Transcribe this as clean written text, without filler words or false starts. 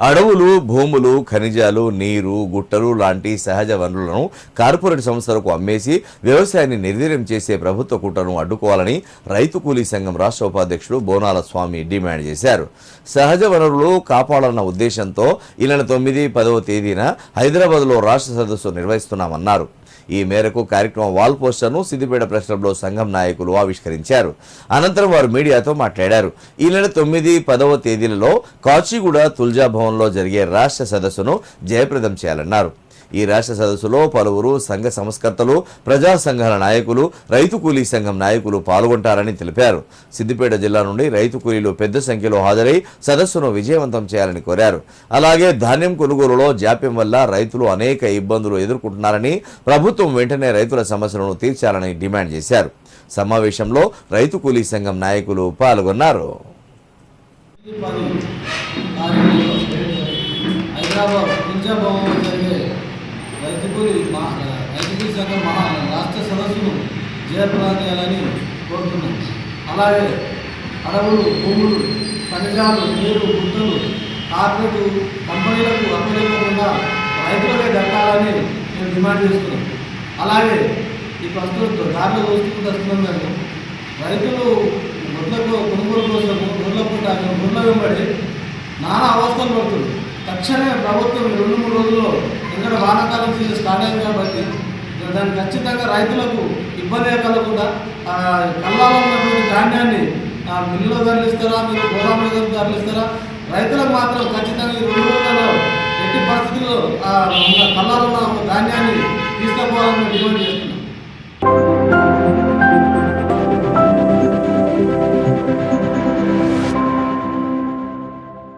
అడవులు, భూములు, ఖనిజాలు, నీరు, గుట్టలు లాంటి సహజ వనరులను కార్పొరేట్ సంస్థలకు అమ్మేసి వ్యవసాయాన్ని నిర్వీర్యం చేసే ప్రభుత్వ కుట్రను అడ్డుకోవాలని రైతు కూలీ సంఘం రాష్ట్ర ఉపాధ్యక్షుడు బోనాల స్వామి డిమాండ్ చేశారు. సహజ వనరులు కాపాడాలన్న ఉద్దేశంతో ఈ నెల 9, 10వ తేదీన హైదరాబాద్లో రాష్ట్ర సదస్సు నిర్వహిస్తున్నామన్నారు. ఈ మేరకు కార్యక్రమం వాల్ పోస్టర్ను సిద్దిపేట ప్రెస్ క్లబ్లో సంఘం నాయకులు ఆవిష్కరించారు. అనంతరం వారు మీడియాతో మాట్లాడారు. ఈ నెల 9, 10వ తేదీలలో కాచిగూడ తుల్జా భవన్లో జరిగే రాష్ట్ర సదస్సును జయప్రదం చేయాలన్నారు. ఈ రాష్ట్ర సదస్సులో పలువురు సంఘ సంస్కర్తలు, ప్రజా సంఘాల నాయకులు, రైతు కూలీ సంఘం నాయకులు పాల్గొంటారని తెలిపారు. సిద్దిపేట జిల్లా నుండి రైతు కూలీలు పెద్ద సంఖ్యలో హాజరై సదస్సును విజయవంతం చేయాలని కోరారు. అలాగే ధాన్యం కొనుగోలులో జాప్యం వల్ల రైతులు అనేక ఇబ్బందులు ఎదుర్కొంటున్నారని, ప్రభుత్వం వెంటనే రైతుల సమస్యలను తీర్చాలని డిమాండ్ చేశారు. సమావేశంలో రైతు కూలీ సంఘం నాయకులు పాల్గొన్నారు. రైతు కూలీ సంఘం రాష్ట్ర సదస్సును జయప్రదం చేయాలని కోరుతున్నాం. అలాగే అడవులు, భూములు, ఖనిజాలు, నీరు, గుట్టలు కార్పొరేట్ కంపెనీలకు అప్పగించకుండా రైతులకే దక్కాలని మేము డిమాండ్ చేస్తున్నాం. అలాగే ఈ ప్రస్తుతం దారిలో వస్తున్నాం మేము రైతులు గొడ్లకు కొనుగోలు కోసం గొడ్ల వెంబడి నానా అవస్థలు పడుతుంది. తక్షణమే ప్రభుత్వం 2-3 రోజుల్లో ఎందుకంటే వానాకాలం సీజన్ స్టార్ట్ అయింది కాబట్టి దాన్ని ఖచ్చితంగా రైతులకు ఇబ్బంది కలగకుండా కళ్ళాలో ఉన్నటువంటి ధాన్యాన్ని మిల్లులో తరలిస్తారా, మీరు గోదాములో తరలిస్తారా, రైతులకు మాత్రం ఖచ్చితంగా ఈ 2 రోజులలో ఎట్టి పరిస్థితుల్లో కళ్ళాలో ఉన్న ధాన్యాన్ని తీసుకుపోవాలని డిమాండ్ చేస్తారు.